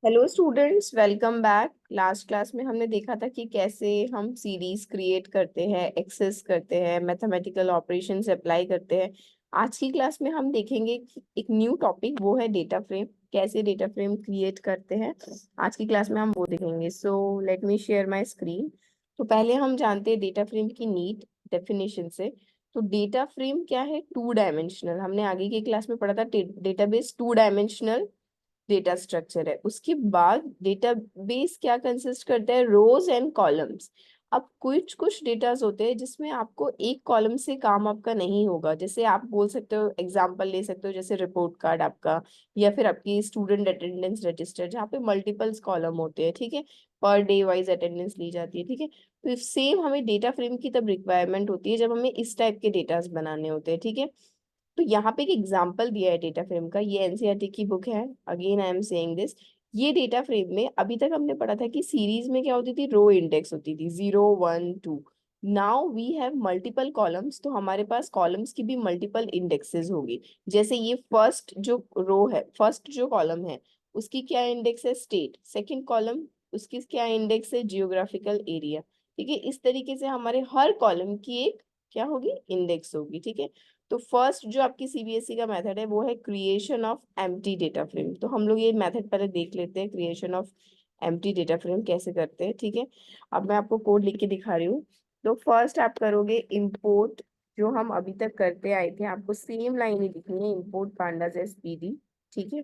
Hello students, welcome back. Last class में हमने देखा था कि कैसे हम सीरीज क्रिएट करते हैं, एक्सेस करते हैं, मैथमेटिकल ऑपरेशंस अप्लाई करते हैं। आज की क्लास में हम देखेंगे कि एक न्यू टॉपिक, वो है डेटा फ्रेम। कैसे डेटा फ्रेम क्रिएट करते हैं, आज की क्लास में हम वो देखेंगे। So let me share my screen. तो पहले हम जानते हैं डेटा फ्रेम की नीड डेफिनेशन से। तो डेटा फ्रेम क्या है? Two dimensional. हमने आगे की क्लास में पढ़ा था database two dimensional data structure है। उसके बाद डेटाबेस क्या कंसिस्ट करता है? रोज एंड कॉलम्स। अब कुछ कुछ डेटास होते हैं जिसमें आपको एक कॉलम से काम आपका नहीं होगा। जैसे आप बोल सकते हो, एग्जांपल ले सकते हो, जैसे रिपोर्ट कार्ड आपका, या फिर आपकी स्टूडेंट अटेंडेंस रजिस्टर, जहाँ पे मल्टीपल्स कॉलम होते हैं। ठीक है, पर डे वाइज अटेंडेंस ली जाती है। ठीक है, तो सेम हमें डेटा फ्रेम की तब रिक्वायरमेंट होती है जब हमें इस टाइप के डेटास बनाने होते हैं। ठीक है, तो यहाँ पे एक एग्जांपल दिया है डेटा फ्रेम का। ये एनसीईआरटी की बुक है। Again I am saying this. ये डेटा फ्रेम में अभी तक हमने पढ़ा था कि सीरीज में क्या होती थी? रो इंडेक्स होती थी, 0 1 2। Now we have multiple columns, तो हमारे पास कॉलम्स की भी मल्टीपल इंडेक्सेस होगी। जैसे ये फर्स्ट जो रो है, फर्स्ट जो कॉलम है, उसकी क्या इंडेक्स है? स्टेट। सेकेंड कॉलम, उसकी क्या इंडेक्स है? Geographical area. ठीक है, इस तरीके से हमारे हर कॉलम की एक क्या होगी? इंडेक्स होगी। ठीक है, तो फर्स्ट जो आपकी सीबीएसई का मेथड है वो है creation of empty data frame. तो हम लोग ये मेथड पहले देख लेते हैं, creation of empty data frame कैसे करते हैं। ठीक है, अब मैं आपको कोड लिख के दिखा रही हूँ। तो फर्स्ट आप करोगे इंपोर्ट, जो हम अभी तक करते आए थे, आपको सेम लाइन ही लिखनी है, इंपोर्ट पांडास एसपीडी। ठीक है,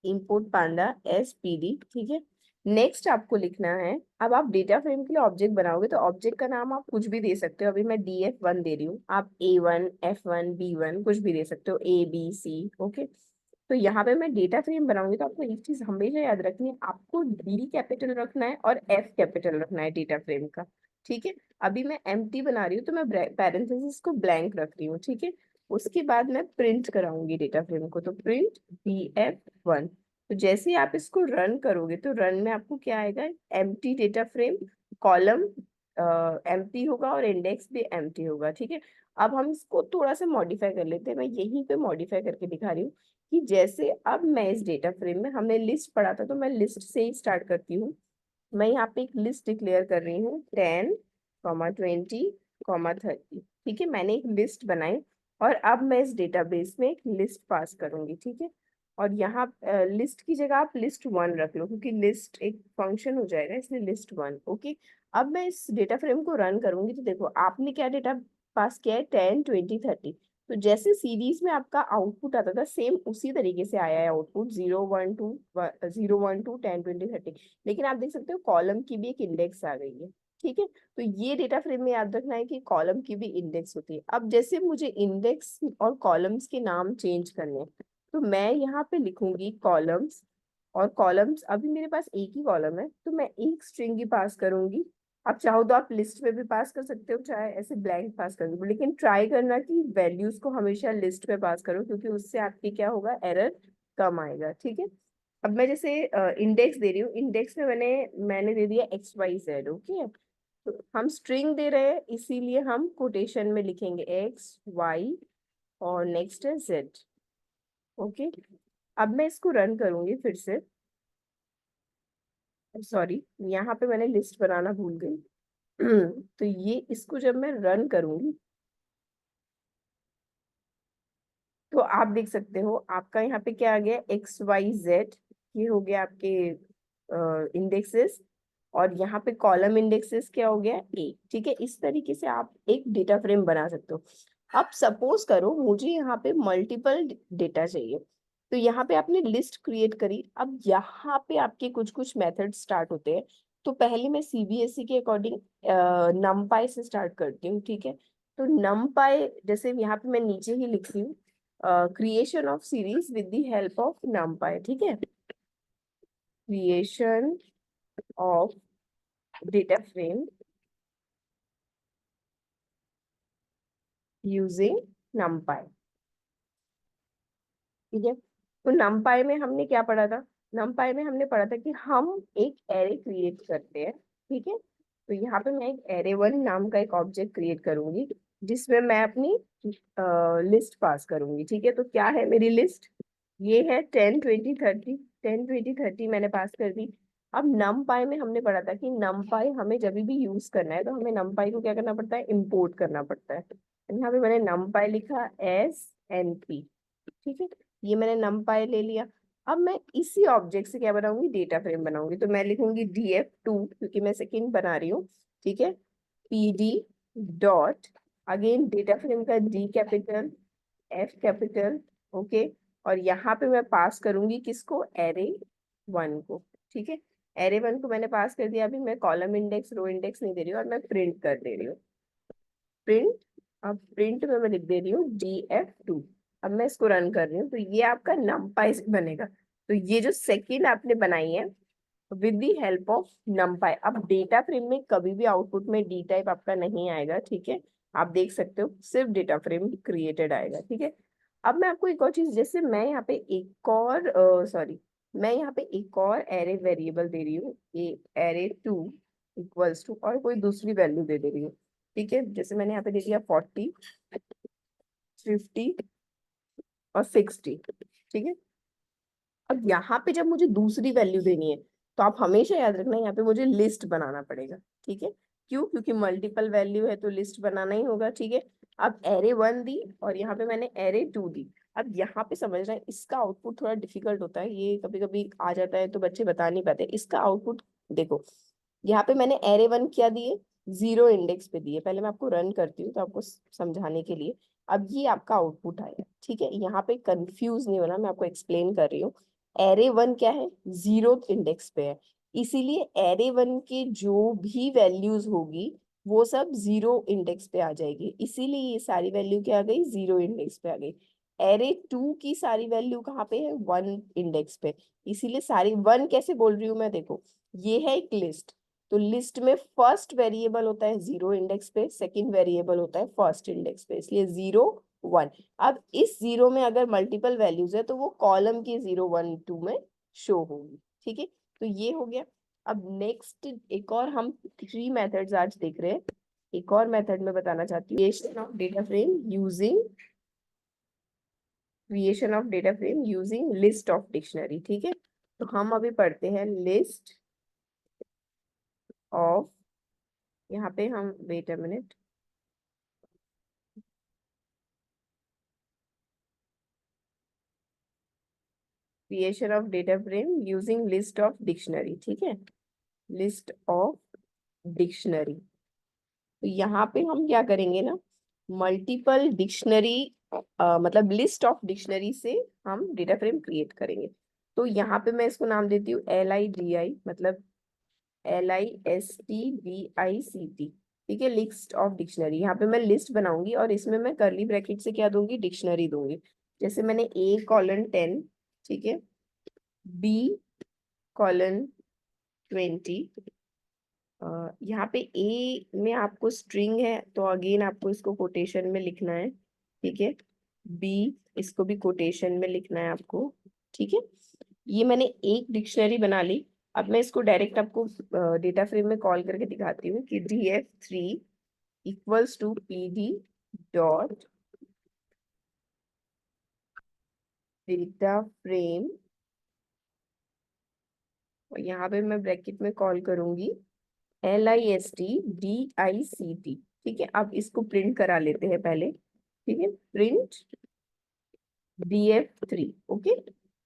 इंपोर्ट पांडा एसपीडी। ठीक है, नेक्स्ट आपको लिखना है, अब आप डेटा फ्रेम के लिए ऑब्जेक्ट बनाओगे तो ऑब्जेक्ट का नाम आप कुछ भी दे सकते हो। अभी मैं DF1 दे रही हूँ, आप A1 F1 B1 कुछ भी दे सकते हो, ABC। ओके, तो यहाँ पे मैं डेटा फ्रेम बनाऊंगी तो आपको एक चीज हमेशा याद रखनी है, आपको D कैपिटल रखना है और F कैपिटल रखना है डेटा फ्रेम का। ठीक है, अभी मैं एम्प्टी बना रही हूँ तो मैं पैरेंथेसिस को ब्लैंक रख रही हूँ। ठीक है, उसके बाद मैं प्रिंट कराऊंगी डेटा फ्रेम को, तो प्रिंट DF1। तो जैसे ही आप इसको रन करोगे तो रन में आपको क्या आएगा? Empty data frame, column empty होगा और इंडेक्स भी एम्प्टी होगा। ठीक है, अब हम इसको थोड़ा सा मॉडिफाई कर लेते हैं। मैं यहीं पे मॉडिफाई करके दिखा रही हूँ कि जैसे अब मैं इस डेटा फ्रेम में, हमने लिस्ट पढ़ा था तो मैं लिस्ट से ही स्टार्ट करती हूँ। मैं यहाँ पे एक लिस्ट डिक्लेयर कर रही हूँ, 10 20 30। ठीक है, मैंने एक लिस्ट बनाई और अब मैं इस डेटाबेस में एक लिस्ट पास करूंगी। ठीक है, और यहाँ लिस्ट की जगह आप list 1 रख लो, क्योंकि लिस्ट एक फंक्शन हो जाएगा, इसलिए list 1। ओके, अब मैं इस डेटा फ्रेम को रन करूंगी तो देखो आपने क्या डेटा पास किया है? 10 20 30। तो जैसे सीरीज में आपका आउटपुट आता था, सेम उसी तरीके से आया है आउटपुट, 0 1 2 लेकिन आप देख सकते हो कॉलम की भी एक इंडेक्स आ गई है। ठीक है, तो ये डेटा फ्रेम में याद रखना है कि कॉलम की भी इंडेक्स होती है। अब जैसे मुझे इंडेक्स और कॉलम्स के नाम चेंज करने हैं, तो मैं यहाँ पे लिखूंगी कॉलम्स। और कॉलम्स, अभी मेरे पास एक ही कॉलम है तो मैं एक स्ट्रिंग ही पास करूंगी। आप चाहो तो आप लिस्ट में भी पास कर सकते हो, चाहे ऐसे ब्लैंक पास कर दो, लेकिन ट्राई करना कि वैल्यूज को हमेशा लिस्ट पे पास करो, क्योंकि उससे आपकी क्या होगा? एरर कम आएगा। ठीक है, अब मैं जैसे इंडेक्स दे रही हूँ, इंडेक्स में मैंने दे दिया XYZ। ओके, तो हम स्ट्रिंग दे रहे हैं इसीलिए हम कोटेशन में लिखेंगे XY और नेक्स्ट है Z। ओके, अब मैं इसको रन करूंगी फिर से। सॉरी, यहाँ पे मैंने लिस्ट बनाना भूल गई। तो ये इसको जब मैं रन करूंगी तो आप देख सकते हो आपका यहाँ पे क्या आ गया? XYZ, ये हो गया आपके इंडेक्सेस। और यहाँ पे कॉलम इंडेक्सेस क्या हो गया? A। ठीक है, इस तरीके से आप एक डेटा फ्रेम बना सकते हो। अब सपोज करो मुझे यहाँ पे मल्टीपल डेटा चाहिए, तो यहाँ पे आपने लिस्ट क्रिएट करी। अब यहाँ पे आपके कुछ कुछ मेथड स्टार्ट होते हैं। तो पहले मैं सीबीएसई के अकॉर्डिंग नमपाई से स्टार्ट करती हूँ। ठीक है, तो नमपाई जैसे यहाँ पे मैं नीचे ही लिखती हूँ, creation of series with the help of numpy। ठीक है, creation of data frame using numpy। ठीक है, तो numpy में हमने क्या पढ़ा था? numpy में हमने पढ़ा था कि हम एक एरे क्रिएट करते हैं। ठीक है, तो यहाँ पे मैं एक array1 नाम का एक ऑब्जेक्ट क्रिएट करूंगी जिसमें मैं अपनी लिस्ट पास करूंगी। ठीक है, तो क्या है मेरी लिस्ट? ये है 10 20 30। 10 20 30 मैंने पास कर दी। अब numpy में हमने पढ़ा था कि numpy हमें जब भी यूज करना है तो हमें numpy को क्या करना पड़ता है, इंपोर्ट करना पड़ता है। यहाँ पे मैंने numpy लिखा एस एन पी, ठीक है, ये मैंने numpy ले लिया। अब मैं इसी ऑब्जेक्ट से क्या बनाऊंगी, डेटा फ्रेम बनाऊंगी। तो मैं लिखूंगी df2 क्योंकि मैं सेकंड बना रही हूँ, ठीक है, pd dot, again data frame का D capital F capital, okay, और यहाँ पे मैं पास करूंगी किसको, एरे वन को, ठीक है। एरे वन को मैंने पास कर दिया। अभी मैं कॉलम इंडेक्स रो इंडेक्स नहीं दे रही हूँ और मैं प्रिंट कर दे रही हूँ, प्रिंट। अब प्रिंट में मैं लिख दे रही हूँ df2। अब मैं इसको रन कर रही हूँ तो ये आपका numpy से बनेगा। तो ये जो सेकंड आपने बनाई है with the help of numpy। अब डेटा फ्रेम में कभी भी आउटपुट में डी टाइप आपका नहीं आएगा, ठीक है, आप देख सकते हो, सिर्फ डेटा फ्रेम क्रिएटेड आएगा, ठीक है। अब मैं आपको एक और चीज, जैसे मैं यहाँ पे एक और सॉरी, मैं यहाँ पे एक और एरे वेरिएबल दे रही हूँ, एरे टू इक्वल्स टू, और कोई दूसरी वैल्यू दे रही हूँ, ठीक है। जैसे मैंने यहाँ पे दे दिया 40 50 और 60, ठीक है। अब यहाँ पे जब मुझे दूसरी वैल्यू देनी है तो आप हमेशा याद रखना यहाँ पे मुझे लिस्ट बनाना पड़ेगा, ठीक है। क्यों, क्योंकि मल्टीपल वैल्यू है तो लिस्ट बनाना ही होगा, ठीक है। अब एरे वन दी और यहाँ पे मैंने एरे टू दी। अब यहाँ पे समझना है, इसका आउटपुट थोड़ा डिफिकल्ट होता है, ये कभी कभी आ जाता है तो बच्चे बता नहीं पाते इसका आउटपुट। देखो यहाँ पे मैंने एरे वन क्या दिए, जीरो इंडेक्स पे दिए। पहले मैं आपको रन करती हूँ तो आपको समझाने के लिए। अब ये आपका आउटपुट आया, ठीक है, यहाँ पे कंफ्यूज नहीं होना, मैं आपको एक्सप्लेन कर रही हूँ। एरे वन क्या है, जीरो इंडेक्स पे है, इसीलिए एरे वन के जो भी वैल्यूज होगी वो सब जीरो इंडेक्स पे आ जाएगी, इसीलिए ये सारी वैल्यू क्या आ गई, जीरो इंडेक्स पे आ गई। एरे टू की सारी वैल्यू कहाँ पे है, वन इंडेक्स पे, इसीलिए सारी वन कैसे बोल रही हूँ मैं, देखो ये है एक लिस्ट, तो लिस्ट में फर्स्ट वेरिएबल होता है जीरो इंडेक्स पे, सेकंड वेरिएबल होता है फर्स्ट इंडेक्स पे, इसलिए जीरो वन। अब इस जीरो में अगर मल्टीपल वैल्यूज है तो वो कॉलम के 0 1 2 में शो होगी, ठीक है। तो ये हो गया। अब नेक्स्ट एक और हम थ्री मेथड्स आज देख रहे हैं। एक और मेथड में बताना चाहती हूँ, creation of data frame using list of dictionary, ठीक है। तो हम अभी पढ़ते हैं लिस्ट ऑफ, यहाँ पे हम wait a minute, creation of data frame using list of dictionary, ठीक है, लिस्ट ऑफ डिक्शनरी। तो यहाँ पे हम क्या करेंगे ना, मल्टीपल डिक्शनरी मतलब लिस्ट ऑफ डिक्शनरी से हम डेटा फ्रेम क्रिएट करेंगे। तो यहाँ पे मैं इसको नाम देती हूँ LIDI, मतलब LISTDICT, ठीक है, लिस्ट ऑफ डिक्शनरी। यहाँ पे मैं लिस्ट बनाऊंगी और इसमें मैं कर्ली ब्रैकेट से क्या दूंगी, डिक्शनरी दूंगी। जैसे मैंने A:10, ठीक है, B:20। यहाँ पे ए में आपको स्ट्रिंग है तो अगेन आपको इसको कोटेशन में लिखना है, ठीक है। बी, इसको भी कोटेशन में लिखना है आपको, ठीक है। ये मैंने एक डिक्शनरी बना ली। अब मैं इसको डायरेक्ट आपको डेटा फ्रेम में कॉल करके दिखाती हूँ कि df3 equals to pd dot data frame, और यहाँ पे मैं ब्रैकेट में कॉल करूंगी LISTDICT, ठीक है। अब इसको प्रिंट करा लेते हैं पहले, ठीक है, प्रिंट df3, ओके।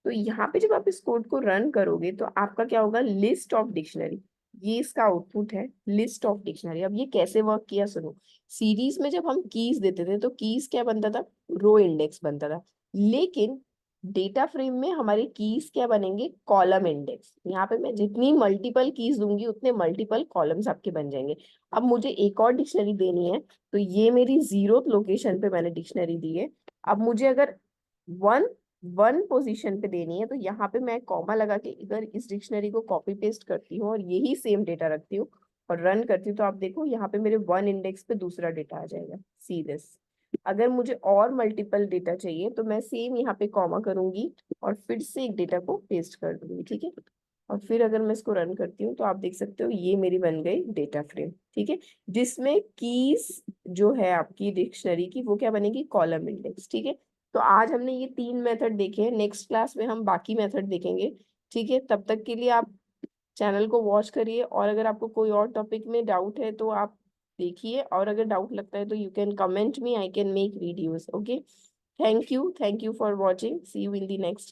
तो यहाँ पे जब आप इस कोड को रन करोगे तो आपका क्या होगा, लिस्ट ऑफ डिक्शनरी, ये इसका आउटपुट है, लिस्ट ऑफ डिक्शनरी। अब ये कैसे वर्क किया सुनो, सीरीज में जब हम कीज देते थे तो कीज क्या बनता था, रो इंडेक्स बनता था, लेकिन डेटा फ्रेम में हमारे कीज क्या बनेंगे, कॉलम इंडेक्स। यहाँ पे मैं जितनी मल्टीपल कीज दूंगी उतने मल्टीपल कॉलम्स आपके बन जाएंगे। अब मुझे एक और डिक्शनरी देनी है तो ये मेरी जीरो लोकेशन पे मैंने डिक्शनरी दी है। अब मुझे अगर वन वन पोजीशन पे देनी है तो यहाँ पे मैं कॉमा लगा के इधर इस डिक्शनरी को कॉपी पेस्ट करती हूँ और यही सेम डेटा रखती हूँ और रन करती हूँ, तो आप देखो यहाँ पे मेरे वन इंडेक्स पे दूसरा डेटा आ जाएगा, सी दिस। अगर मुझे और मल्टीपल डेटा चाहिए तो मैं सेम यहाँ पे कॉमा करूंगी और फिर से एक डेटा को पेस्ट कर दूंगी, ठीक है। और फिर अगर मैं इसको रन करती हूँ तो आप देख सकते हो ये मेरी बन गई डेटा फ्रेम, ठीक है, जिसमें कीज जो है आपकी डिक्शनरी की वो क्या बनेगी, कॉलम इंडेक्स, ठीक है। तो आज हमने ये तीन मेथड देखे हैं, नेक्स्ट क्लास में हम बाकी मेथड देखेंगे ठीक है, तब तक के लिए आप चैनल को वॉच करिए, और अगर आपको कोई और टॉपिक में डाउट है तो आप देखिए, और अगर डाउट लगता है तो you can comment me, I can make videos. Okay, thank you for watching, see you in the next